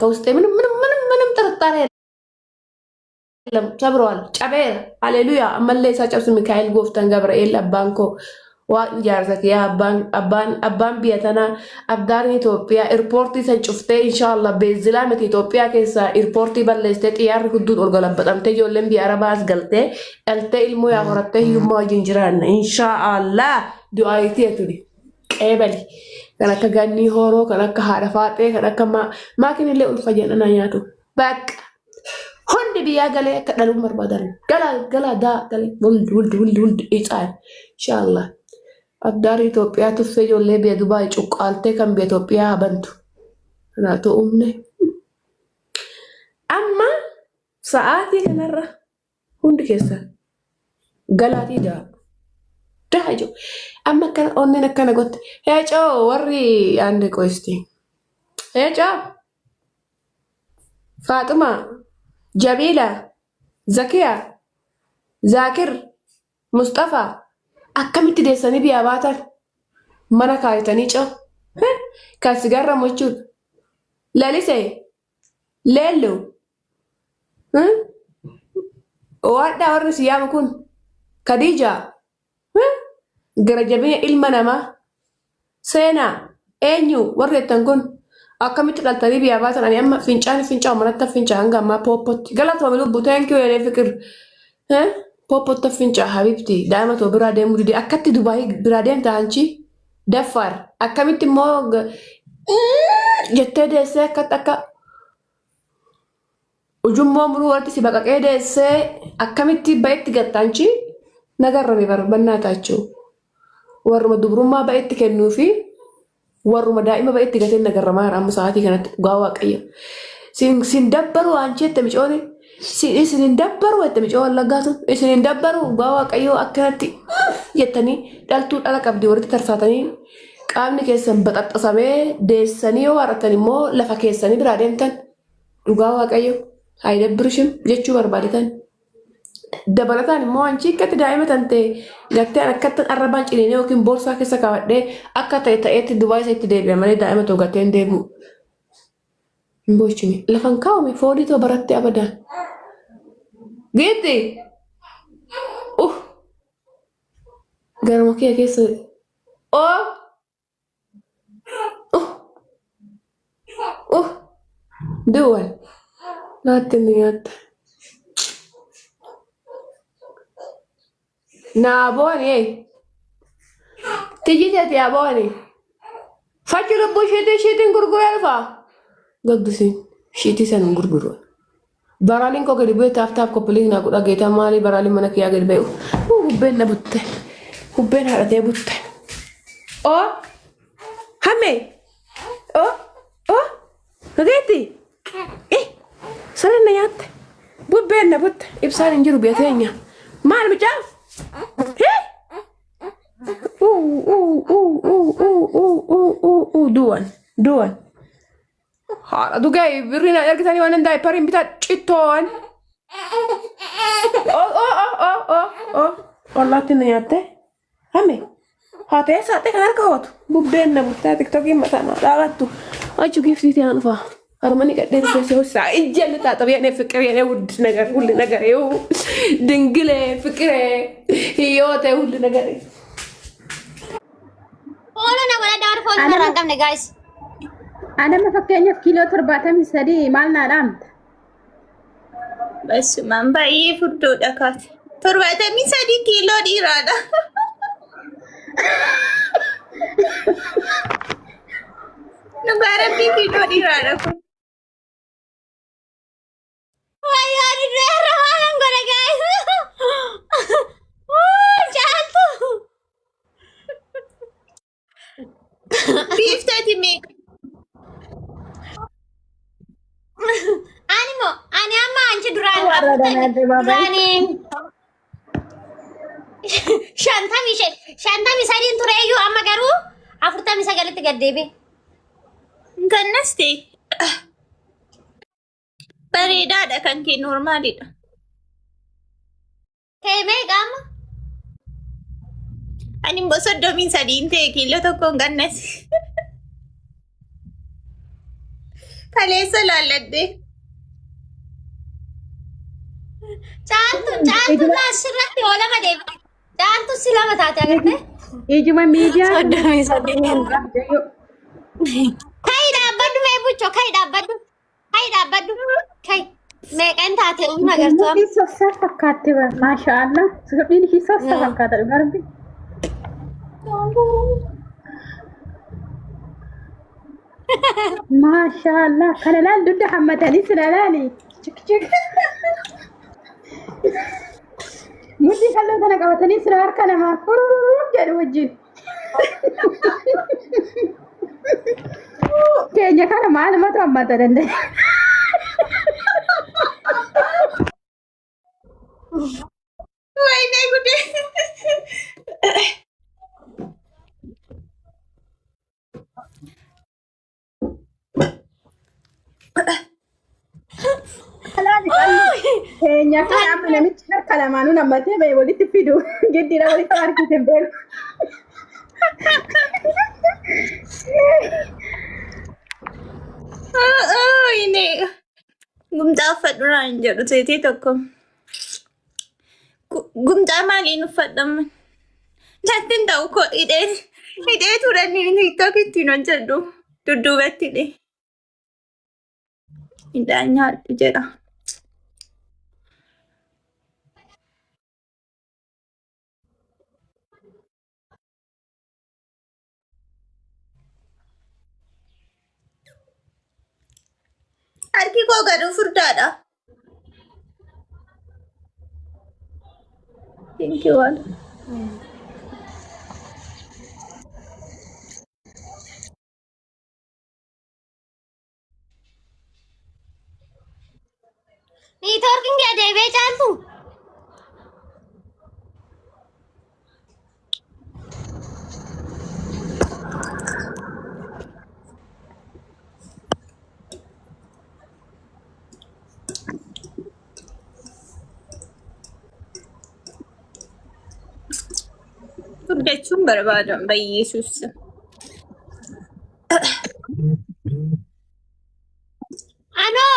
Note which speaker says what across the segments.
Speaker 1: ከውስጤ ምንም ጥርጣሬ የለም። ሰብረዋል። ጨቤር ሃሌሉያ አመለሳ ጨብስ ሚካኤል ጎፍተን ገብርኤል አባንኮ ዋቅ ጃርሰት ያ አባን ቢያተና አብዳርን ኢትዮጵያ ኤርፖርት ሰንጩፍቴ ኢንሻአላህ በዝላመት ኢትዮጵያ ከሳ ኤርፖርት በለስተ ጥያር ሁዱን ኦርገለበጣምቴ ጆለም ቢያረባስ ገልቴ አልተ ኢልሙ ያሆረተ ይማ ጅንጅራን ኢንሻአላህ ዱአይቲ ያቱዲ ቀበሊ ከነከ ጋኒ ሆሮ ከነከ ሀረፋጤ ከነከ ማኪን ለኡል ፈጀና ያቱ በቃ ሁንድ ቢያ ገለ ከደሉ መርባዳል ገላ ዳ ገለ ውልድ ኢጻን ኢንሻአላህ አዳር ኢትዮጵያ ትፈጆ ለቤ ዱባይ ጩቃልቴ ከም በኢትዮጵያ በንቱ ናቶ ኡምነ አማ ሰዓት ከነራ ሁንድ ከሰ ገላቲ ዳጆ አማ ከነ ኦነነ ከነ ጎት ሄጮ ወሪ አንድ ቆስቲ ሄጮ ፋጡማ ጀቢላ ዘኪያ ዛኪር ሙስጠፋ አከምት ደሰኒ ቢያባታል መና ካይተኒ ጨው ካስጋራ ሞቹ ለሊሴ ሌሉ ዋዳ ወርስ ያምኩን ከዲጃ ገረጀብኝ ኢልመናማ ሴና ኤኙ ወሬተንኩን አከምት ዳልተኒ ቢያባታል አኒ አማ ፊንጫን መረተ ፊንጫን ጋማ ፖፖት ገላቶ ምሉ ቡታንኪ የኔ ፍቅር ፖፖት ፊንጫ ሀቢብቲ ዳመቶ ብራዴም ጉዲ አከት ዱባይ ብራዴም ታንቺ ደፋር አከምት ሞ ጀተደሰ ከተካ ኡጁሞ ምሩ ወርት ሲበቃቀ ደሰ አከምት በእት ገጣንቺ ነገር ነው ይበር በእናታችሁ ወርመ ዱብሩማ በእት ከኑፊ ወርመ ዳኢማ በእት ገተን ነገር ማር አምሳati ከነት ጋዋ ቀየ ሲንደበሩ አንቺ ተምጮሪ ሲንደበሩ ወተምጮ ወለጋቱ ሲንደበሩ ጋዋ ቀዮ አከነቲ የተኒ ዳልቱ ዳለቀብዲ ወርት ተርሳተኒ ቃምኒ ከሰን በጠጠሰበ ደሰኒ ወራተኒ ሞ ለፈ ከሰኒ ብራደንተን ጋዋ ቀዮ አይደብርሽም ጀቹ በርባደተን ደበረታን ሞ አንቺ ከት ዳይመተንቴ ገተን አከተ አረባን ጭኔ ወኪን ቦርሳ ከሰካወደ አከተ ተኤት ዱባይ ሰይት ደብ ማለ ዳይመቶ ገተን ደቡ ቦችኒ ለፈንካው ፎዲቶ በረተ አበዳን ጌቴ ገርሞኪ ከሰ دول لا تنيات نابوني تيجي تيابوني فاكر ابو شيتين غرغر الفا قدسي شيتي سن غرغر برالين كو غدي بيت افتاب كوبلين نا قدا گيتا مالي برالين منك يا غدي بيو وبين نبت وبين هرته بوت همي غيتي سرنا يات وبين نبت ابصار انجرو بيتينيا مال بجا دوان هذا دوغاي برينا يركتاني وانا داي بارين بتاع تشيتون والله تنياته همي هاتي ساتي كان كوت بوبين نبتا تيك توك مثلا داغتو اجو كيفتي انفا ارمني قدير بسو ساعه اجل تطبيع ني فكر يا ود ነገር ሁሉ ነገር ይው ድንግሌ ፍቅሬ ህይወቴ ሁሉ ነገር ሆኖ ነው ወላ ዳር ፎል ተራንቀም ነው ጋይስ انا ما فكرني في كيلو ترباتم سدي مالنا رامت
Speaker 2: بس من باي فردو دكات ترباتم سدي كيلو ديرادا نبارة بي كيلو ديرادا ويا دي رهان غدا guys جالتو beef 30 make Animo, ani amma anchi durani shanta misadin tureyu amma garu afurta misagalti gaddebe gannaste bareda da kanke normali da kebe gam ani bosodo misadin te kilo to kon gannas
Speaker 3: kaleessa laalladde.
Speaker 2: Caaltu laasirratti oolama deema. Caaltu si lama taate agarte.
Speaker 4: Ijuma miidiyaa.
Speaker 2: Soddomii saddeet. Kai dhaabbadhu mee bucho kai dhaabbadhu. Kai dhaabbadhu. Kai meeqan taate umma agartu amma.
Speaker 4: Sossa fakkaatti bara maashaallah. Sudhiin ishii sossa fakkaata garbi. Maashaallah kana laal dudda hammatanii sila laali. Mudii kalloo tana qabatanii sila harka namaa furuun jedhu wajjin. Keenya kana maalumatu hammata danda'e.
Speaker 3: Wayne gude.
Speaker 4: Keenya kana amma namichi harka lamaanuu nammatee ba'e walitti fidu giddira walitti harkise beeku.
Speaker 3: Wayne. Gumdaa uffadhuraan jedhu seetii tokko. Gumdaa maaliin uffadhaman? Nattiin ta'u koo hidhee turanii tiktok ittiin hojjedhu dudduubatti hidhee. Hidhaan nyaadhu jedha. Harki koo garuu furdaadha. Thank you all.
Speaker 2: Networking dia dewe Caaltu.
Speaker 3: Furdachuun barbaadan bayyeesus.
Speaker 2: Ano?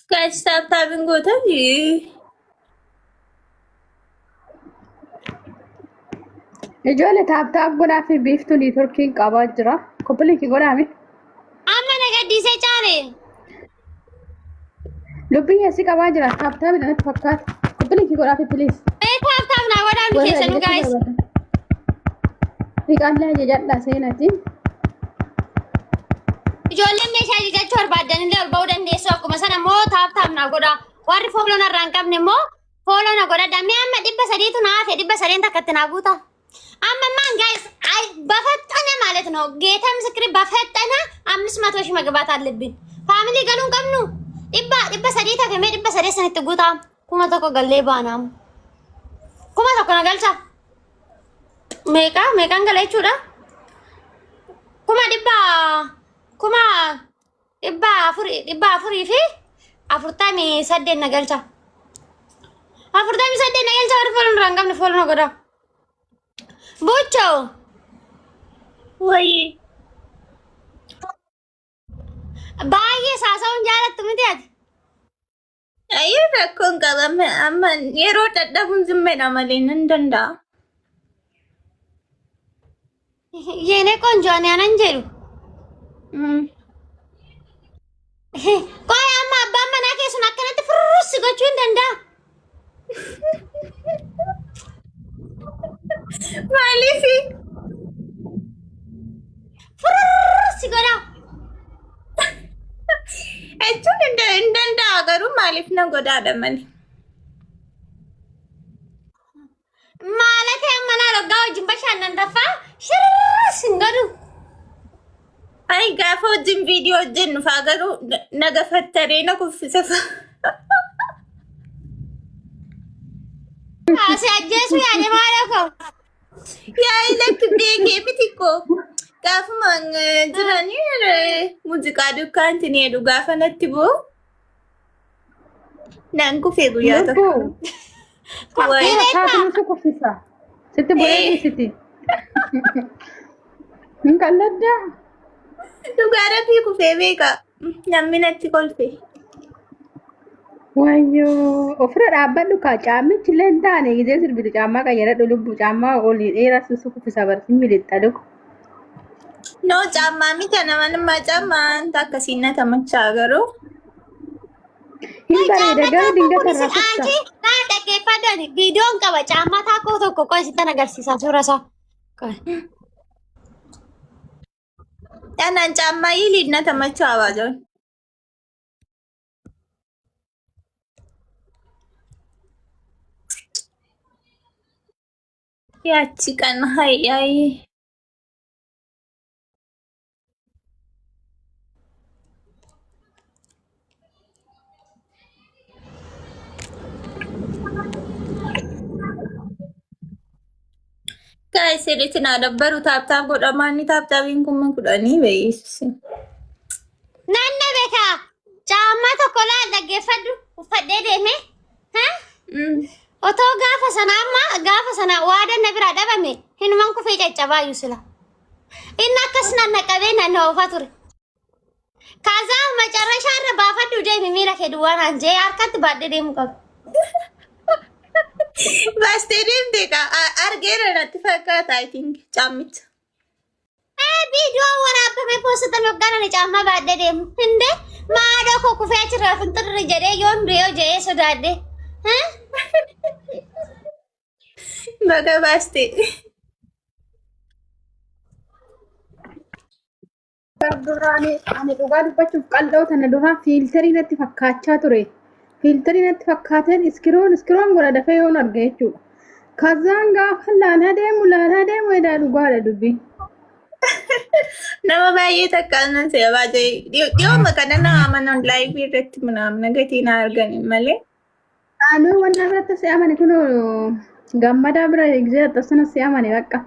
Speaker 3: Guys, stop having good idea.
Speaker 4: Ijoollee taaptaaf godhaa fi biiftuu niitorkiin qabaa jira. Koppiliikii godhaami.
Speaker 2: Amma nagaddiisee caale.
Speaker 4: Lubbii keessi qabaa jira. Taaptaafi natti fakkaata. Koppiliikii godhaa fi piliis.
Speaker 2: Taaptaaf naa godhaan keessanuu gaayis.
Speaker 4: Riqaallee ajajadhaa seenatiin.
Speaker 2: Ijoolleen meeshaa ajajachuu barbaadan illee ol ba'uu dandeessu. Akkuma sana immoo taaptaaf naa godhaa. Warri fooloo narraa hin qabne immoo fooloo na godha. Damee amma 300 naa hafe 300 takkatti naa guuta. Amma maan gaayis በፈጠነ ማለት ነው። ጌታ ምስክሬ በፈጠነ 500 ሺህ መግባት አለብን። ፋሚሊ ገሉን ቀምኑ ዲባ ሰዴታ ከመ ዲባ ሰዴ ሰነት ጉታ ኩማ ተኮ ገሌ ባናም ኩማ ተኮ ነገልቻ ሜቃን ገለቹዳ ኩማ ዲባ አፉሪ ፊ አፉርታሚ ሰዴን ነገልቻ ወር ፎሎን ራንጋም ፎሎ ነው ጎዳ Bucho.
Speaker 3: Why?
Speaker 2: Baay'ee saasa'uun jaalattu miti ati?
Speaker 3: Ayyuu rakkoon qabame amma yeroo dadhabuun zimmeedha malee nan danda'a.
Speaker 2: Yeene qoonjoon yaanan jedhu. Qoy amma abbaan manaa keessan akkanatti furruussi gochuu hin danda'a.
Speaker 3: Maaliifi?
Speaker 2: Furruussi godha.
Speaker 3: Jechuun hin danda'a garuu maaliif na godhaadha malee.
Speaker 2: Maalatee manaa roggaa wajjin bashaanan taffaa shirruussi hin godhu.
Speaker 3: Ani gaafa wajjin viidiyoo hojjennu faa garuu na gafattaree na kuffisa fa'a.
Speaker 2: Asi ajjeesu yaade maala koo?
Speaker 3: Yaa ilakki beekee miti koo. Gaafuma jiranii muuziqaa dukkaanti ni jedhu gaafa natti boo. Naan kufee guyyaa tokko.
Speaker 4: Kaatunutu kuffisa. Sitti bu'ee siti. Hin qalladdaa.
Speaker 3: Dhugaa rabbii kufee beeka. Namni natti kolfe.
Speaker 4: Wayyoo ofirra dhaabbadhu kaa caammichi illee hin taane gizee sirbitu caammaa qayyadadhu lubbu caammaa olii dheeraa susu kuffisa barsiin milixa dhugu.
Speaker 3: No caammaa miti nama caammaan akkasiin na tamachaa garuu.
Speaker 4: Hin bareeda garuu dingata irraa kuffisa.
Speaker 2: Anji naa dhaggeeffadhaan viidiyoon qaba caammaa taakoo tokko qoy sittan agarsiisa suura isaa.
Speaker 3: Anaan caammaa hiiliin na tamachaa waajoon. Yaachi kan hayyaayee. Guys, edit na dabbaru taap godhamaa inni taaptaabiin kun kudhanii beeyisi.
Speaker 2: Nanna beekaa caammaa tokko laal dhaggeeffadhu uffadhee deeme. Otoo gaafa sana waadan na biraa dhabame hinuman kufee caccabaayu sila. Inni akkas nannaqabee naanna'uufaa ture. Kaasaa macarrashaa irra baafadhu deemi miila kee duwwaa naan jee harkatti baadhee deemuu qabu.
Speaker 3: Baastee deemtee ka argeera natti fakkaata I think caammicha.
Speaker 2: Viidiyoo waraabame poostan hogganani caammaa baadhee deemu. Hinde maadoo koo kufee achirraa finxirri jedhee yoon riyoo jedhee sodaadhee.
Speaker 3: Baga baastee.
Speaker 4: Duraanii ani dhugaa dubbachuuf qal'oo tana duraa fiiltarii natti fakkaachaa ture. Fiiltarii natti fakkaateen iskiroon godha dafee yoon arga jechuudha. Kazaan gaafa laalaa deemu edaa dhugaadha dubbii.
Speaker 3: Nama baay'ee takkaanan se'a baajee dhiyooma kana nama amanan laayivii irratti munaamna gatii na arganin malee.
Speaker 4: Anuu wanna irratti si'amani kun gammadaa bira eegzee akkasumas si'amani bakka.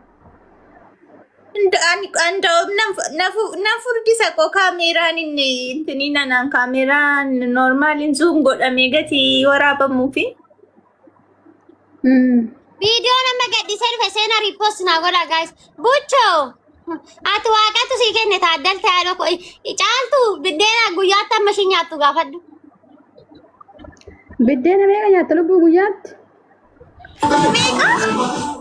Speaker 3: Na furdisa koo kaameeraan inni nanaan kaameeraan noormaaliin zuum godhamee gatii waraabamuufi.
Speaker 2: Viidiyoo nama gadhiisee dhufe seenaa riipoost naa godha guys. Buchoo ati waaqatu sii kenne taaddalta yaadoo koo caaltu biddeena guyyaatti amma ishii nyaattu gaafadhu.
Speaker 4: Biddeena meeqa nyaatta lubbuu guyyaatti?
Speaker 3: Meeqa?